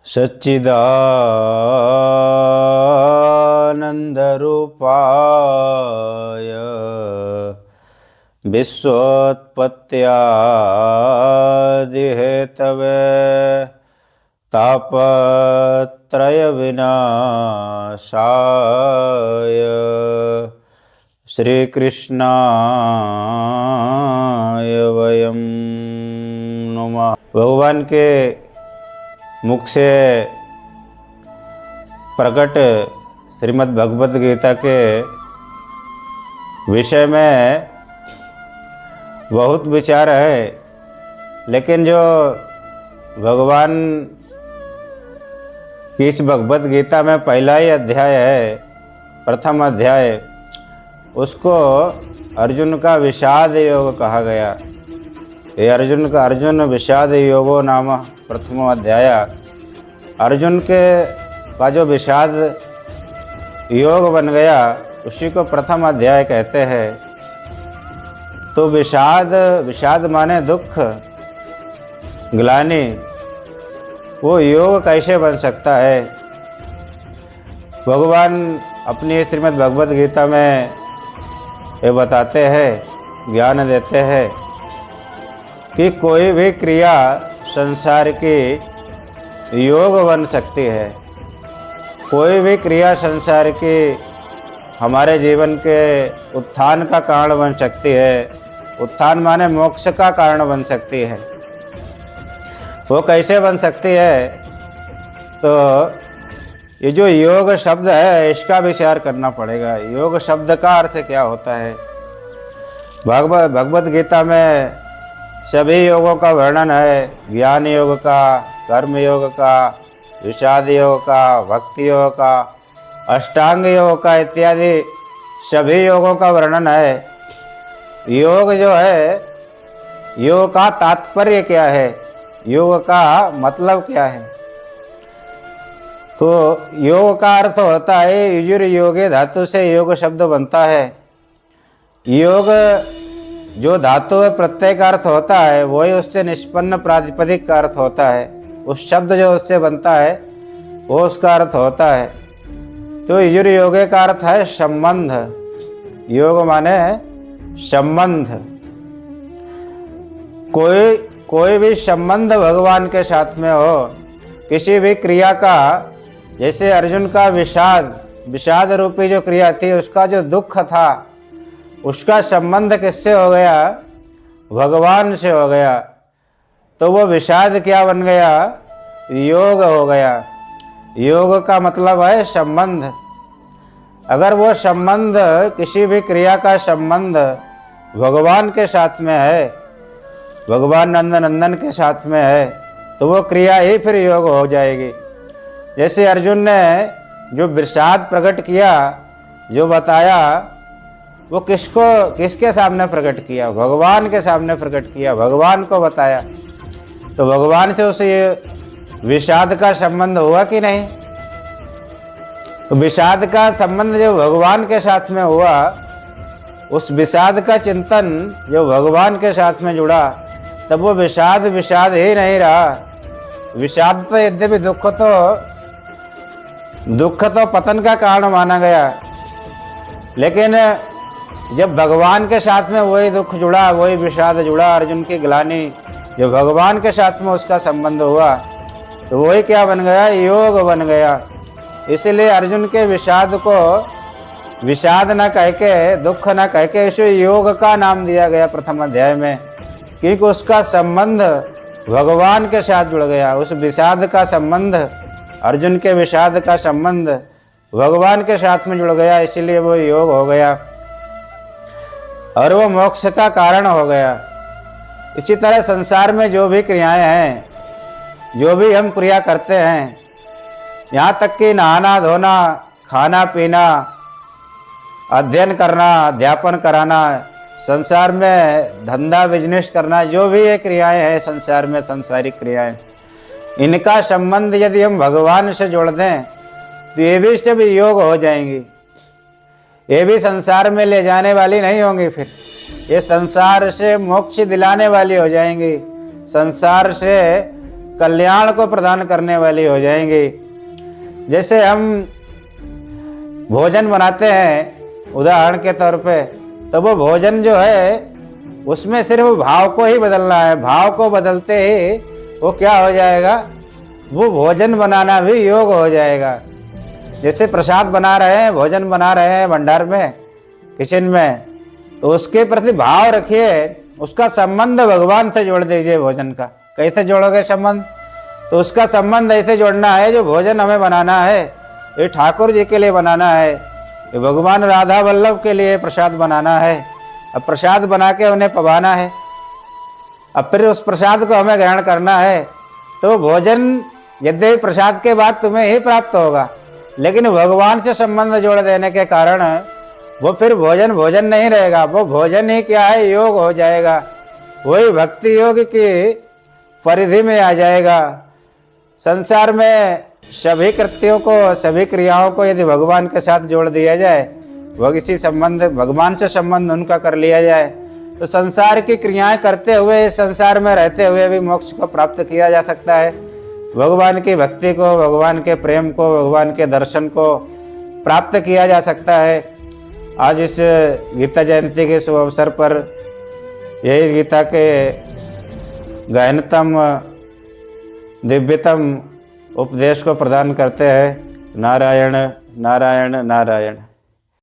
सच्चिदानन्दरूपाय विश्वोत्पत्त्यादिहेतवे तापत्रयविनाशाय श्रीकृष्णाय वयं नमः। भगवान के मुख से प्रकट श्रीमद् भगवद गीता के विषय में बहुत विचार है, लेकिन जो भगवान की इस भगवद गीता में पहला ही अध्याय है, प्रथम अध्याय, उसको अर्जुन का विषाद योग कहा गया। ये अर्जुन विषाद योगो नाम प्रथमो अध्याय। अर्जुन का जो विषाद योग बन गया उसी को प्रथम अध्याय कहते हैं। तो विषाद माने दुख, ग्लानि, वो योग कैसे बन सकता है? भगवान अपनी श्रीमद् भगवद गीता में ये बताते हैं, ज्ञान देते हैं कि कोई भी क्रिया संसार की योग बन सकती है। कोई भी क्रिया संसार की हमारे जीवन के उत्थान का कारण बन सकती है। उत्थान माने मोक्ष का कारण बन सकती है। वो कैसे बन सकती है? तो ये जो योग शब्द है इसका विचार करना पड़ेगा। योग शब्द का अर्थ क्या होता है? भगवद गीता में सभी योगों का वर्णन है। ज्ञान योग का, कर्म योग का, विषाद योग का, भक्ति योग का, अष्टांग योग का इत्यादि सभी योगों का वर्णन है। योग जो है, योग का तात्पर्य क्या है? योग का मतलब क्या है? तो योग का अर्थ होता है युजुर योगे धातु से योग शब्द बनता है। योग जो धातु है प्रत्यय का अर्थ होता है, वही उससे निष्पन्न प्रातिपदिक का अर्थ होता है। उस शब्द जो उससे बनता है वो उसका अर्थ होता है। तो युजुर योगे का अर्थ है संबंध। योग माने संबंध। कोई भी संबंध भगवान के साथ में हो, किसी भी क्रिया का, जैसे अर्जुन का विषाद रूपी जो क्रिया थी, उसका जो दुख था, उसका संबंध किससे हो गया? भगवान से हो गया। तो वो विषाद क्या बन गया? योग हो गया। योग का मतलब है संबंध। अगर वो संबंध, किसी भी क्रिया का संबंध भगवान के साथ में है, भगवान नंदन के साथ में है, तो वो क्रिया ही फिर योग हो जाएगी। जैसे अर्जुन ने जो विषाद प्रकट किया, जो बताया, वो किसके सामने प्रकट किया? भगवान के सामने प्रकट किया, भगवान को बताया। तो भगवान से उसे विषाद का संबंध हुआ कि नहीं? तो विषाद का संबंध जो भगवान के साथ में हुआ, उस विषाद का चिंतन जो भगवान के साथ में जुड़ा, तब वो विषाद ही नहीं रहा। विषाद तो यद्यपि दुख तो पतन का कारण माना गया, लेकिन जब भगवान के साथ में वही दुख जुड़ा, वही विषाद जुड़ा, अर्जुन की ग्लानि जो भगवान के साथ में उसका संबंध हुआ, तो वही क्या बन गया? योग बन गया। इसलिए अर्जुन के विषाद को विषाद न कह के, दुख न कह के, इसे योग का नाम दिया गया प्रथम अध्याय में, क्योंकि उसका संबंध भगवान के साथ जुड़ गया। उस विषाद का संबंध, अर्जुन के विषाद का संबंध भगवान के साथ में जुड़ गया, इसलिए वो योग हो गया और वो मोक्ष का कारण हो गया। इसी तरह संसार में जो भी क्रियाएं हैं, जो भी हम क्रिया करते हैं, यहाँ तक कि नहाना धोना, खाना पीना, अध्ययन करना, अध्यापन कराना, संसार में धंधा बिजनेस करना, जो भी ये क्रियाएं हैं संसार में, संसारिक क्रियाएं, इनका संबंध यदि हम भगवान से जोड़ दें तो ये भी सब योग हो जाएंगी। ये भी संसार में ले जाने वाली नहीं होंगी, फिर ये संसार से मोक्ष दिलाने वाली हो जाएंगी, संसार से कल्याण को प्रदान करने वाली हो जाएंगी। जैसे हम भोजन बनाते हैं उदाहरण के तौर पे, तो वो भोजन जो है उसमें सिर्फ भाव को ही बदलना है। भाव को बदलते ही वो क्या हो जाएगा, वो भोजन बनाना भी योग हो जाएगा। जैसे प्रसाद बना रहे हैं, भोजन बना रहे हैं भंडार में, किचन में, तो उसके प्रति भाव रखिए, उसका संबंध भगवान से जोड़ दीजिए। भोजन का कैसे जोड़ोगे संबंध, तो उसका संबंध ऐसे जोड़ना है, जो भोजन हमें बनाना है ये ठाकुर जी के लिए बनाना है, ये भगवान राधा वल्लभ के लिए प्रसाद बनाना है। अब प्रसाद बना के उन्हें पवाना है, अब फिर उस प्रसाद को हमें ग्रहण करना है। तो भोजन यद्यपि प्रसाद के बाद तुम्हें ही प्राप्त होगा, लेकिन भगवान से संबंध जोड़ देने के कारण वो फिर भोजन भोजन नहीं रहेगा, वो भोजन ही क्या है, योग हो जाएगा। वही भक्ति योग की परिधि में आ जाएगा। संसार में सभी कृत्यों को, सभी क्रियाओं को यदि भगवान के साथ जोड़ दिया जाए, वो किसी संबंध, भगवान से संबंध उनका कर लिया जाए, तो संसार की क्रियाएं करते हुए, संसार में रहते हुए भी मोक्ष को प्राप्त किया जा सकता है। भगवान की भक्ति को, भगवान के प्रेम को, भगवान के दर्शन को प्राप्त किया जा सकता है। आज इस गीता जयंती के शुभ अवसर पर यही गीता के गहनतम दिव्यतम उपदेश को प्रदान करते हैं। नारायण नारायण नारायण।